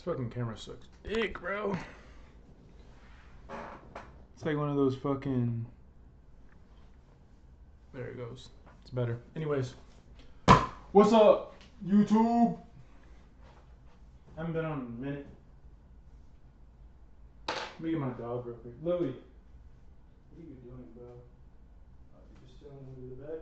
fucking camera sucks dick, bro. It's like one of those fucking. There it goes. It's better. Anyways, what's up, YouTube? I haven't been on in a minute. Let me get my dog real quick. Louie, what are you doing, bro? You just chilling under the bed?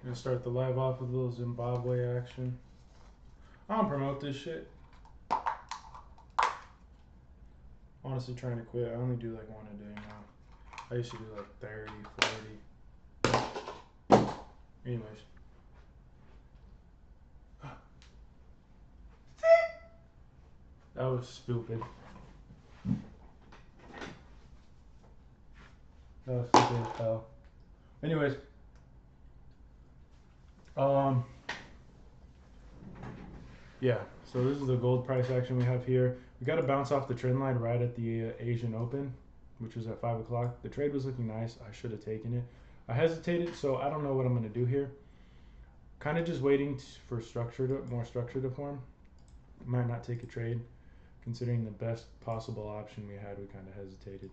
I'm gonna start the live off with a little Zimbabwe action. I don't promote this shit. Honestly, trying to quit. I only do like one a day now. I used to do like 30, 40. Anyways. That was stupid. That was stupid as hell. Anyways. Yeah, so this is the gold price action we have here. We got to bounce off the trend line right at the Asian Open, which was at 5 o'clock. The trade was looking nice. I should have taken it. I hesitated, so I don't know what I'm going to do here. Kind of just waiting for more structure to form. Might not take a trade. Considering the best possible option we had, we kind of hesitated.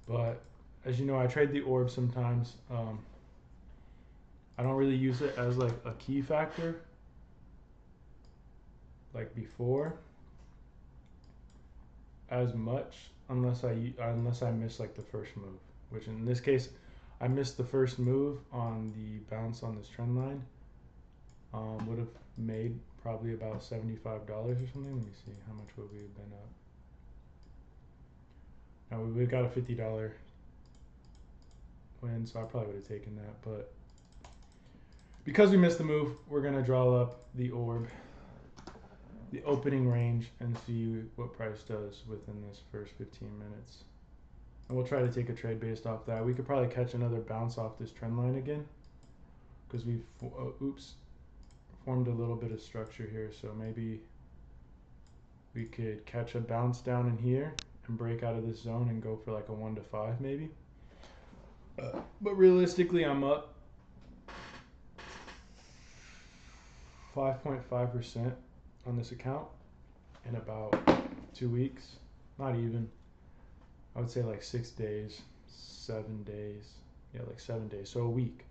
But as you know, I trade the orb sometimes. I don't really use it as like a key factor like before as much unless I miss like the first move, which in this case I missed the first move on the bounce on this trend line. Would have made probably about $75 or something. Let me see, how much would we have been up? Now we got a $50 win, so I probably would have taken that, but because we missed the move, we're gonna draw up the orb, the opening range, and see what price does within this first 15 minutes. And we'll try to take a trade based off that. We could probably catch another bounce off this trend line again, because we've formed a little bit of structure here, so maybe we could catch a bounce down in here and break out of this zone and go for like a 1 to 5 maybe. But realistically, I'm up 5.5% on this account in about 2 weeks. Not even. I would say like 6 days, 7 days. Yeah, like 7 days. So a week.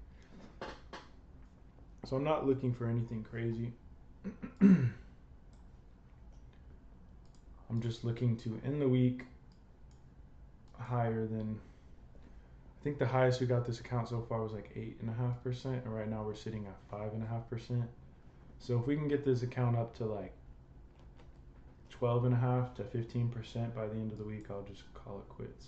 So I'm not looking for anything crazy. I'm just looking to end the week higher than, I think the highest we got this account so far was like 8.5%, and right now we're sitting at 5.5%. So if we can get this account up to like 12.5 to 15% by the end of the week, I'll just call it quits.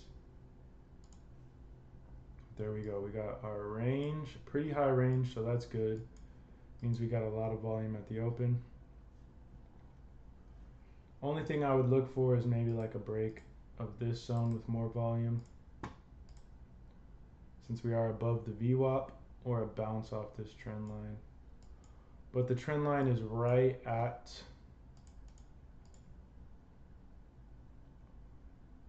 There we go. We got our range, pretty high range, so that's good. Means we got a lot of volume at the open. Only thing I would look for is maybe like a break of this zone with more volume, since we are above the VWAP, or a bounce off this trend line. But the trend line is right at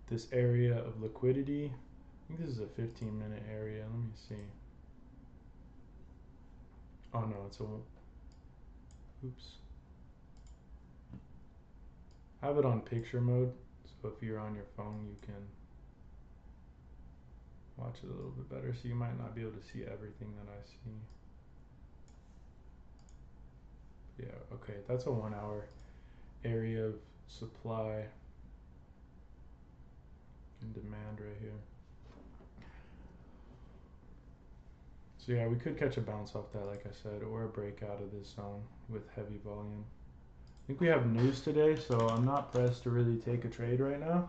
this area of liquidity. I think this is a 15-minute area. Let me see. Oh no, it's a, oops. Have it on picture mode, so if you're on your phone you can watch it a little bit better, so you might not be able to see everything that I see. Yeah, okay, that's a 1 hour area of supply and demand right here. So yeah, we could catch a bounce off that, like I said, or a break out of this zone with heavy volume. I think we have news today, so I'm not pressed to really take a trade right now,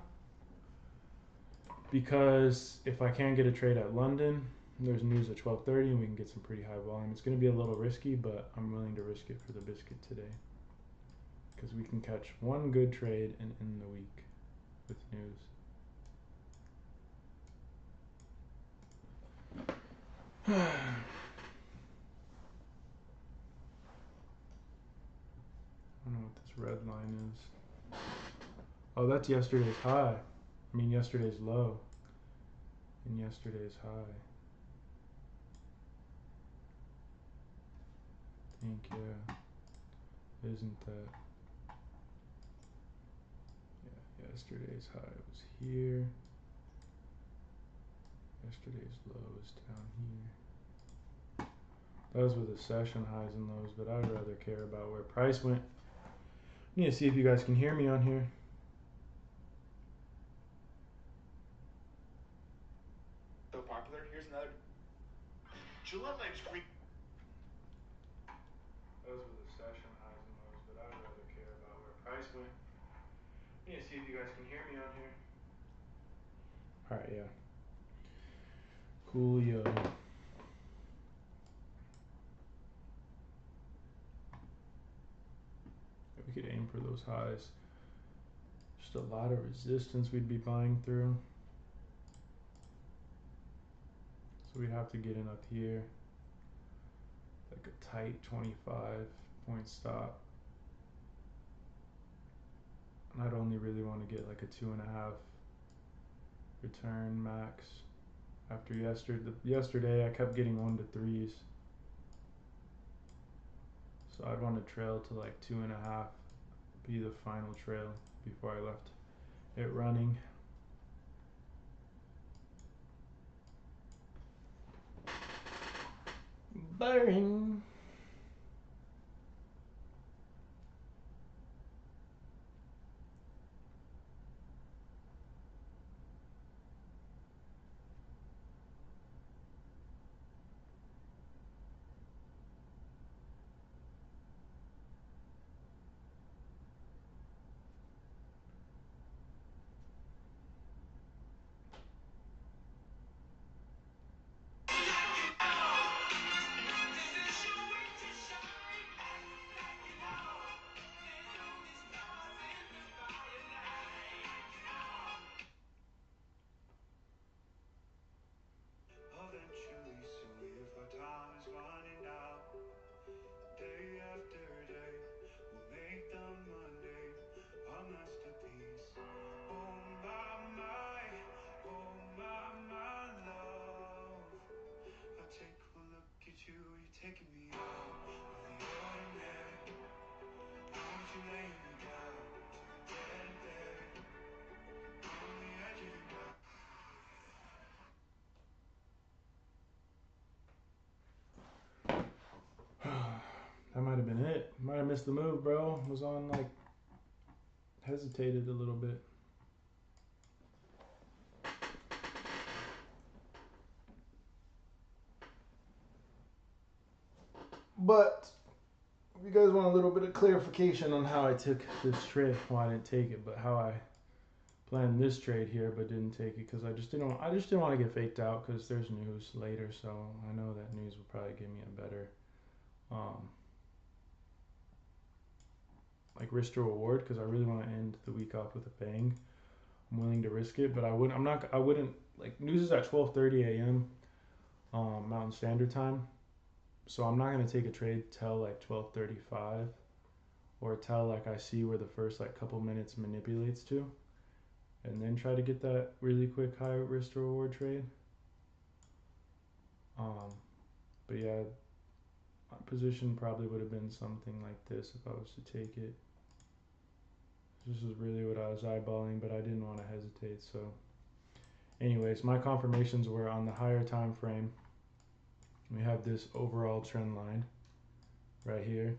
because if I can get a trade at London, there's news at 12:30 and we can get some pretty high volume. It's going to be a little risky, but I'm willing to risk it for the biscuit today, because we can catch one good trade and end the week with news. I don't know what this red line is. Oh, that's yesterday's high. I mean, yesterday's low and yesterday's high. I think, yeah. Isn't that? Yeah, yesterday's high was here. Yesterday's low is down here. Those were the session highs and lows, but I'd rather care about where price went. I need to see if you guys can hear me on here. So popular. Here's another. Gillette likes green. Those were the session highs and lows, but I'd rather care about where price went. I need to see if you guys can hear me on here. Alright, yeah. Coolio. We could aim for those highs. Just a lot of resistance we'd be buying through. So we'd have to get in up here. Like a tight 25 point stop. And I'd only really want to get like a 2.5 return max. After yesterday I kept getting 1 to 3s. So I'd want to trail to like 2.5, be the final trail before I left it running. Bang! That might have been it. Might have missed the move, bro. Was on like hesitated a little bit. But if you guys want a little bit of clarification on how I took this trade, well, I didn't take it, but how I planned this trade here, but didn't take it because I just didn't want to get faked out because there's news later, so I know that news will probably give me a better like risk to reward because I really want to end the week off with a bang. I'm willing to risk it, but I wouldn't like news is at 12:30 a.m. Mountain Standard Time, so I'm not gonna take a trade till like 12:35 or till like I see where the first like couple minutes manipulates to, and then try to get that really quick high risk to reward trade. But yeah, my position probably would have been something like this if I was to take it. This is really what I was eyeballing, but I didn't want to hesitate. So, anyways, my confirmations were on the higher time frame. We have this overall trend line right here.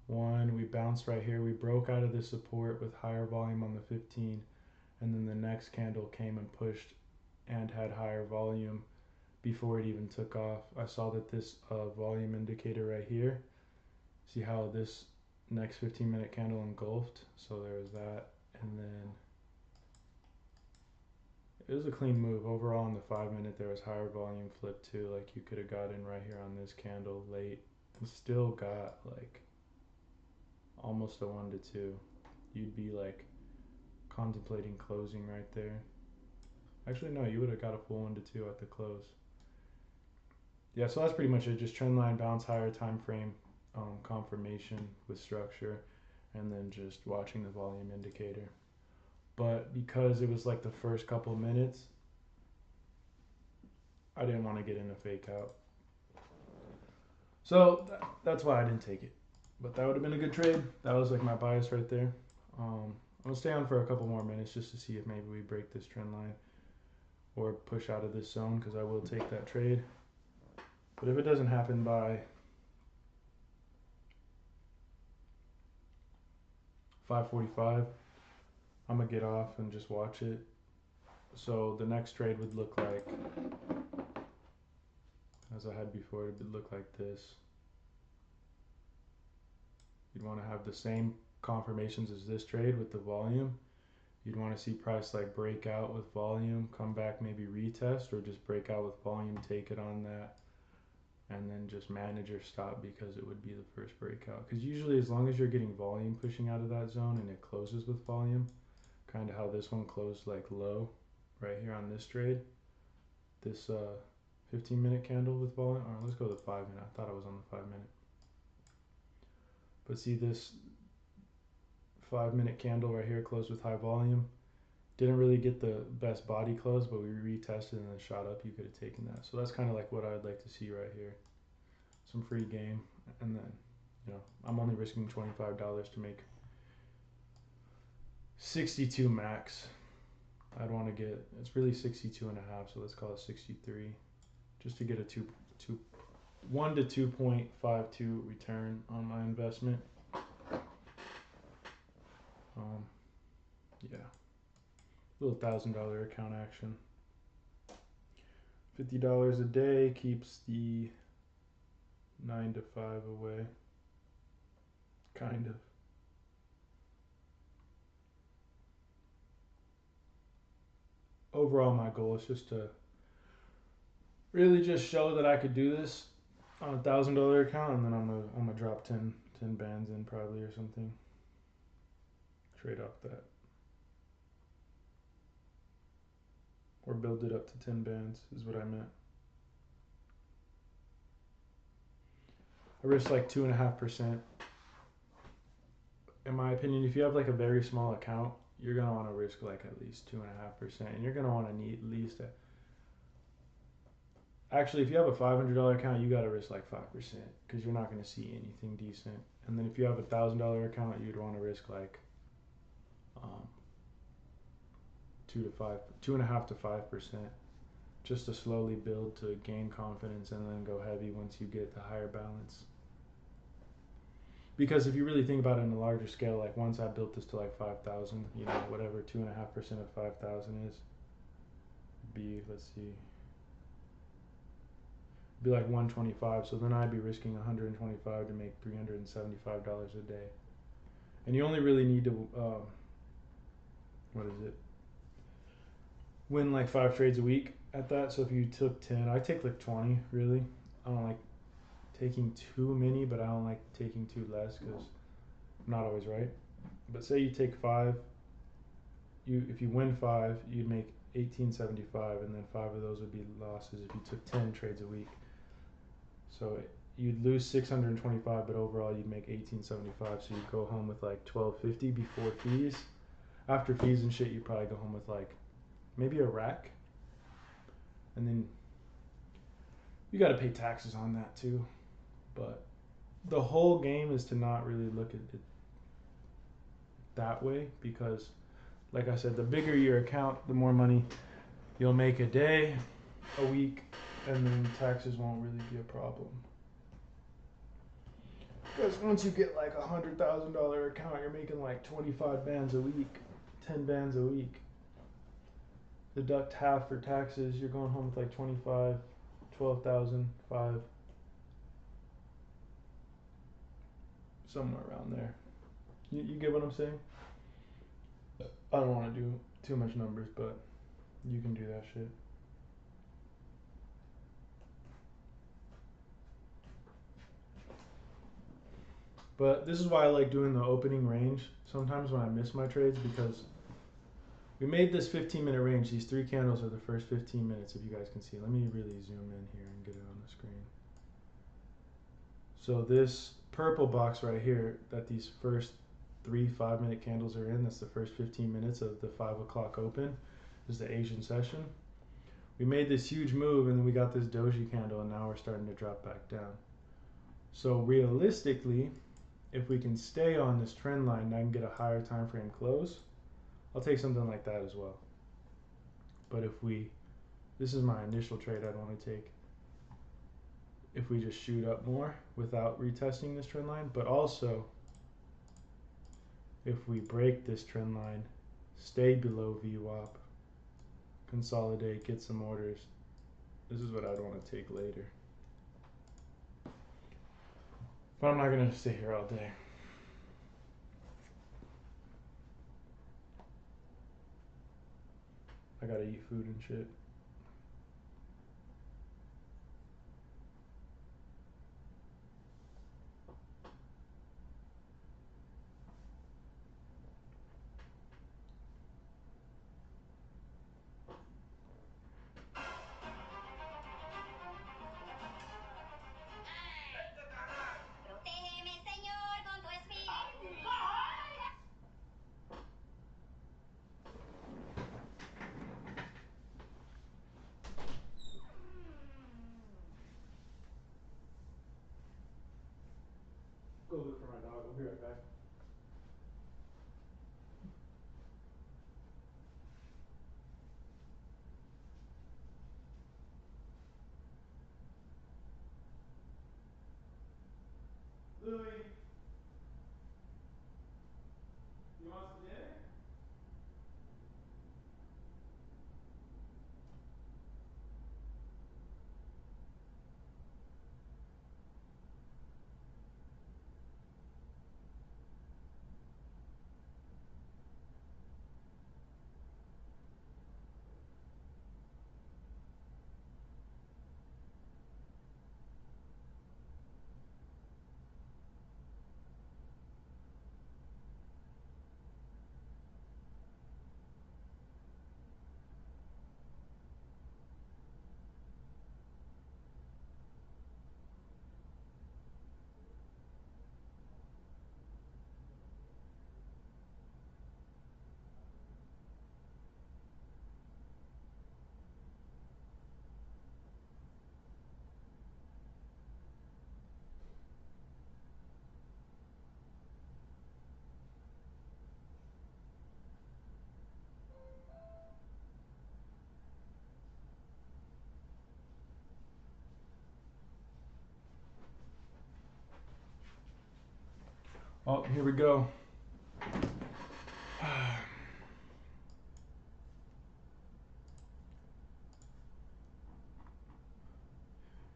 One, we bounced right here. We broke out of this support with higher volume on the 15, and then the next candle came and pushed and had higher volume before it even took off. I saw that this volume indicator right here. See how this next 15-minute candle engulfed? So there was that, and then it was a clean move. Overall on the 5-minute there was higher volume flip too, like you could have got in right here on this candle late and still got like almost a 1 to 2. You'd be like contemplating closing right there. Actually no, you would have got a full 1 to 2 at the close. Yeah, so that's pretty much it. Just trend line, bounce higher time frame, confirmation with structure, and then just watching the volume indicator. but because it was like the first couple of minutes, I didn't want to get in a fake out. So that's why I didn't take it. But that would have been a good trade. That was like my bias right there. I'm gonna stay on for a couple more minutes just to see if maybe we break this trend line or push out of this zone, because I will take that trade. But if it doesn't happen by 5:45, I'm gonna get off and just watch it. So the next trade would look like, as I had before, it would look like this. You'd want to have the same confirmations as this trade with the volume. You'd want to see price like break out with volume, come back, maybe retest, or just break out with volume, take it on that, and then just manage your stop because it would be the first breakout. Because usually, as long as you're getting volume pushing out of that zone and it closes with volume, kind of how this one closed like low right here on this trade, this 15-minute candle with volume, or let's go with the 5-minute. I thought I was on the 5-minute. But see this 5-minute candle right here closed with high volume. Didn't really get the best body close, but we retested and then shot up. You could have taken that. So that's kind of like what I would like to see right here. Some free game. And then, I'm only risking $25 to make 62 max. I'd want to get, it's really 62 and a half, so let's call it 63, just to get a 1 to 2.52 return on my investment. Yeah, little $1,000 account action. $50 a day keeps the 9 to 5 away, kind of. Overall, my goal is just to really just show that I could do this on $1,000 account, and then I'm gonna drop 10 bands in probably or something. Trade off that, or build it up to 10 bands is what I meant. I risk like 2.5%. In my opinion, if you have like a very small account, you're gonna want to risk like at least 2.5%, and you're gonna want to need at least actually, if you have a $500 account, you gotta risk like 5% because you're not gonna see anything decent. And then if you have a $1,000 account, you'd want to risk like 2.5 to 5%, just to slowly build to gain confidence and then go heavy once you get the higher balance. Because if you really think about it in a larger scale, like once I built this to like 5,000, whatever 2.5% of 5,000 is, be, let's see, be like 125. So then I'd be risking 125 to make $375 a day. And you only really need to, win like 5 trades a week at that. So if you took 10, I take like 20 really. I don't like taking too many, but I don't like taking too less because I'm not always right. But say you take 5, if you win 5, you'd make $1,875, and then 5 of those would be losses if you took 10 trades a week. So you'd lose $625, but overall you'd make $1,875. So you'd go home with like $1,250 before fees. After fees and shit, you'd probably go home with like maybe a rack, and then you got to pay taxes on that too. But the whole game is to not really look at it that way, because like I said, the bigger your account, the more money you'll make a day, a week, and then taxes won't really be a problem. Because once you get like $100,000 account, you're making like 25 bands a week, 10 bands a week. Deduct half for taxes, you're going home with like 25, 12,005, somewhere around there. You get what I'm saying? I don't want to do too much numbers, but you can do that shit. But this is why I like doing the opening range sometimes when I miss my trades, because we made this 15-minute range. These 3 candles are the first 15 minutes, if you guys can see. Let me really zoom in here and get it on the screen. So this purple box right here, that these first 3 5-minute candles are in. That's the first 15 minutes of the 5 o'clock open. This is the Asian session. We made this huge move and then we got this doji candle and now we're starting to drop back down. So realistically, if we can stay on this trend line and I can get a higher time frame close, I'll take something like that as well. But this is my initial trade I'd want to take. If we just shoot up more without retesting this trend line, but also if we break this trend line, stay below VWAP, consolidate, get some orders, this is what I'd want to take later. But I'm not going to stay here all day. I gotta eat food and shit. Protégeme, Señor, con tu espíritu. Go look for my dog. I'll be right back. Louie, you want some dinner? Oh, here we go.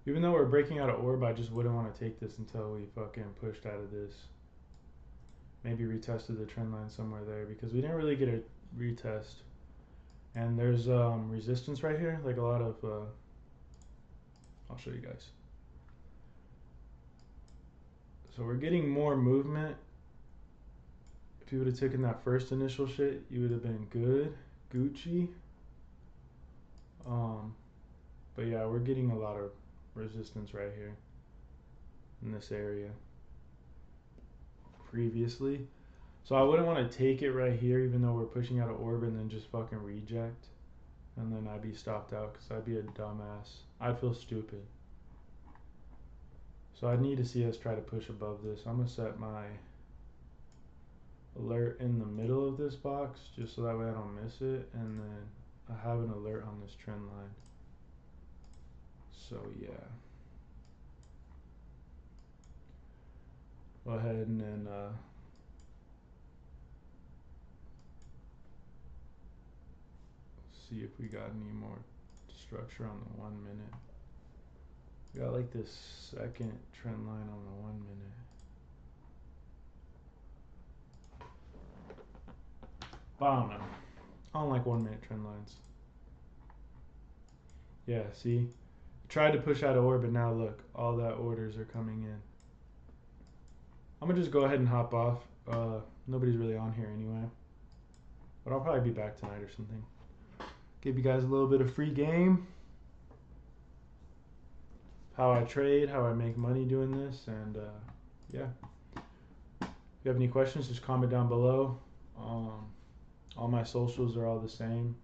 Even though we're breaking out of orb, I just wouldn't want to take this until we fucking pushed out of this. Maybe retested the trend line somewhere there because we didn't really get a retest. And there's resistance right here, like a lot of, I'll show you guys. So we're getting more movement. If you would have taken that first initial shit, you would have been good, Gucci. But yeah, we're getting a lot of resistance right here in this area previously. So I wouldn't want to take it right here even though we're pushing out of orb and then just fucking reject. And then I'd be stopped out because I'd be a dumbass. I'd feel stupid. So I'd need to see us try to push above this. I'm going to set my alert in the middle of this box just so that way I don't miss it. And then I have an alert on this trend line. So yeah. Go ahead and then see if we got any more structure on the 1 minute. We got like this second trend line on the 1 minute. But I don't know. I don't like 1 minute trend lines. Yeah, see? Tried to push out of orb, but now look, all that orders are coming in. I'm gonna just go ahead and hop off. Nobody's really on here anyway. But I'll probably be back tonight or something. Give you guys a little bit of free game. How I trade, how I make money doing this, and yeah. you have any questions, just comment down below. All my socials are all the same.